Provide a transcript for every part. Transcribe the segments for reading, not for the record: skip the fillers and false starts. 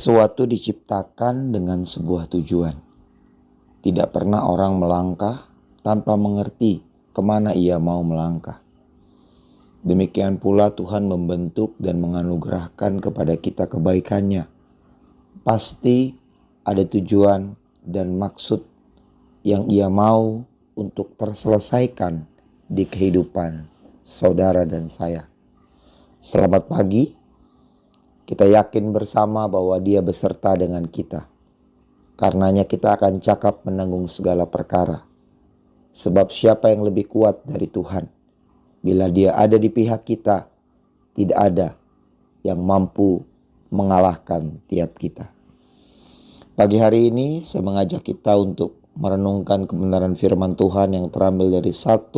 Sesuatu diciptakan dengan sebuah tujuan. Tidak pernah orang melangkah tanpa mengerti kemana ia mau melangkah. Demikian pula Tuhan membentuk dan menganugerahkan kepada kita kebaikannya. Pasti ada tujuan dan maksud yang ia mau untuk terselesaikan di kehidupan saudara dan saya. Selamat pagi, kita yakin bersama bahwa Dia beserta dengan kita. Karenanya kita akan cakap menanggung segala perkara. Sebab siapa yang lebih kuat dari Tuhan? Bila Dia ada di pihak kita, tidak ada yang mampu mengalahkan tiap kita. Pagi hari ini saya mengajak kita untuk merenungkan kebenaran firman Tuhan yang terambil dari 1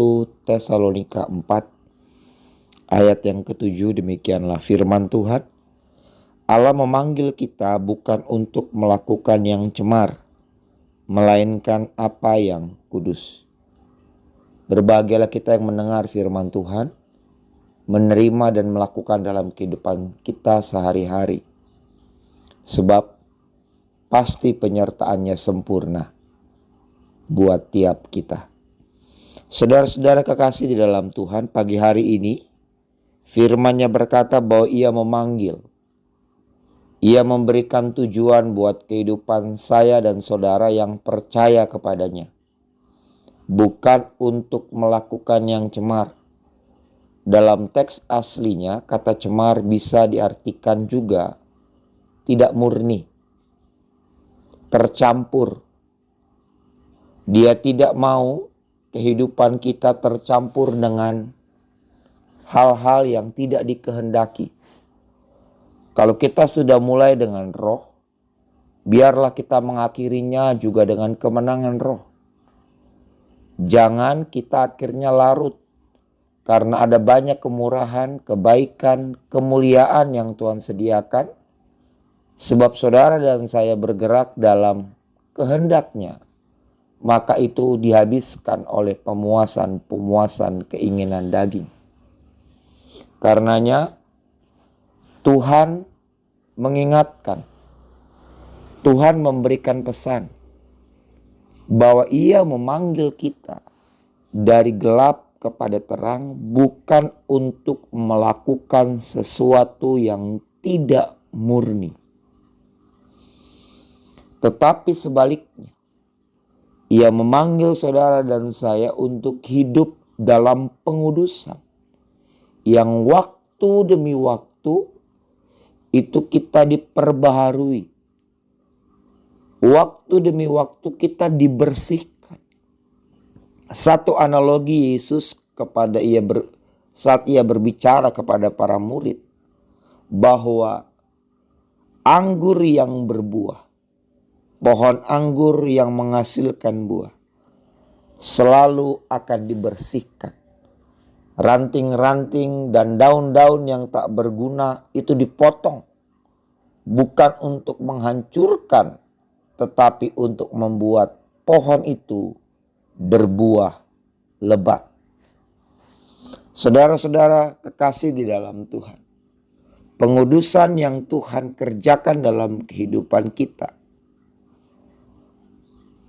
Tesalonika 4 ayat yang ke-7. Demikianlah firman Tuhan. Allah memanggil kita bukan untuk melakukan yang cemar, melainkan apa yang kudus. Berbahagialah kita yang mendengar firman Tuhan, menerima dan melakukan dalam kehidupan kita sehari-hari. Sebab pasti penyertaannya sempurna buat tiap kita. Saudara-saudara kekasih di dalam Tuhan, pagi hari ini firman-Nya berkata bahwa Ia memanggil. Ia memberikan tujuan buat kehidupan saya dan saudara yang percaya kepadanya. Bukan untuk melakukan yang cemar. Dalam teks aslinya, kata cemar bisa diartikan juga tidak murni, tercampur. Dia tidak mau kehidupan kita tercampur dengan hal-hal yang tidak dikehendaki. Kalau kita sudah mulai dengan roh, biarlah kita mengakhirinya juga dengan kemenangan roh. Jangan kita akhirnya larut karena ada banyak kemurahan, kebaikan, kemuliaan yang Tuhan sediakan. Sebab saudara dan saya bergerak dalam kehendak-Nya, maka itu dihabiskan oleh pemuasan keinginan daging. Karenanya Tuhan mengingatkan, Tuhan memberikan pesan bahwa Ia memanggil kita dari gelap kepada terang bukan untuk melakukan sesuatu yang tidak murni. Tetapi sebaliknya, Ia memanggil saudara dan saya untuk hidup dalam pengudusan yang waktu demi waktu itu kita diperbaharui. Waktu demi waktu kita dibersihkan. Satu analogi Yesus saat ia berbicara kepada para murid bahwa anggur yang berbuah, pohon anggur yang menghasilkan buah selalu akan dibersihkan. Ranting-ranting dan daun-daun yang tak berguna itu dipotong. Bukan untuk menghancurkan, tetapi untuk membuat pohon itu berbuah lebat. Saudara-saudara kekasih di dalam Tuhan, pengudusan yang Tuhan kerjakan dalam kehidupan kita,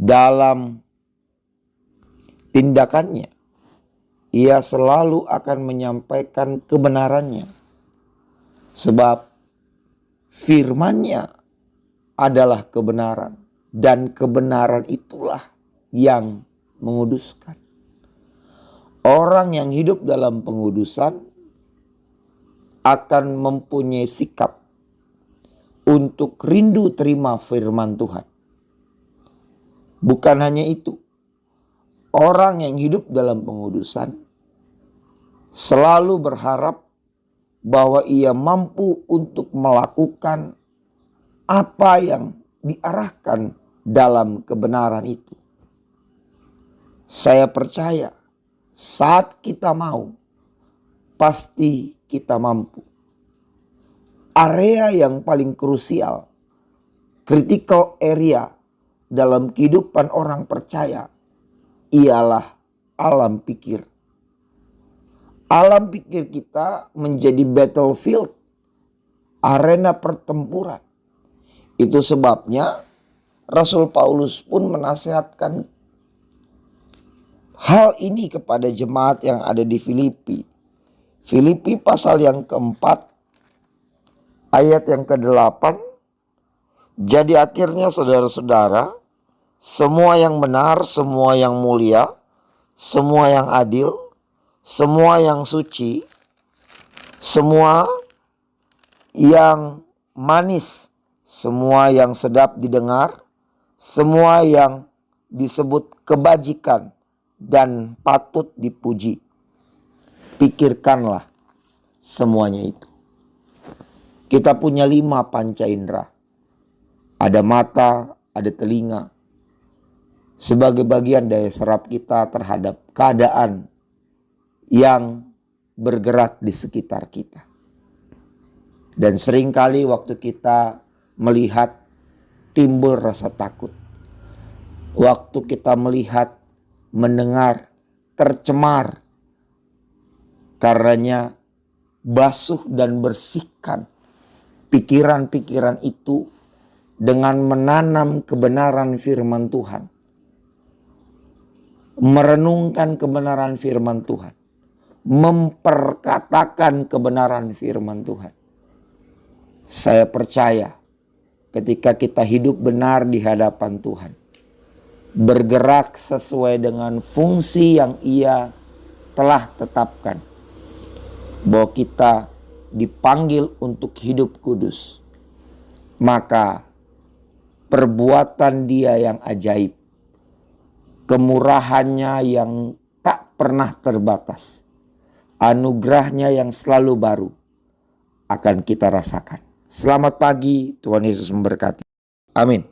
dalam tindakannya, Ia selalu akan menyampaikan kebenarannya. Sebab firman-Nya adalah kebenaran. Dan kebenaran itulah yang menguduskan. Orang yang hidup dalam pengudusan akan mempunyai sikap untuk rindu terima firman Tuhan. Bukan hanya itu. Orang yang hidup dalam pengudusan selalu berharap bahwa ia mampu untuk melakukan apa yang diarahkan dalam kebenaran itu. Saya percaya saat kita mau, pasti kita mampu. Area yang paling krusial, critical area dalam kehidupan orang percaya ialah alam pikir. Alam pikir kita menjadi battlefield, arena pertempuran Itu sebabnya Rasul Paulus pun menasihatkan hal ini kepada jemaat yang ada di Filipi. Filipi pasal yang keempat, ayat yang ke-8. Jadi akhirnya saudara-saudara, semua yang benar, semua yang mulia, semua yang adil, semua yang suci, semua yang manis, semua yang sedap didengar, semua yang disebut kebajikan dan patut dipuji. Pikirkanlah semuanya itu. Kita punya 5 panca indera. Ada mata, ada telinga. Sebagai bagian daya serap kita terhadap keadaan yang bergerak di sekitar kita. Dan seringkali waktu kita melihat timbul rasa takut. Waktu kita melihat, mendengar, tercemar. Karenanya basuh dan bersihkan pikiran-pikiran itu dengan menanam kebenaran firman Tuhan. Merenungkan kebenaran firman Tuhan. Memperkatakan kebenaran firman Tuhan. Saya percaya ketika kita hidup benar di hadapan Tuhan, bergerak sesuai dengan fungsi yang Ia telah tetapkan, bahwa kita dipanggil untuk hidup kudus, maka perbuatan Dia yang ajaib, kemurahannya yang tak pernah terbatas, anugerahnya yang selalu baru akan kita rasakan. Selamat pagi, Tuhan Yesus memberkati. Amin.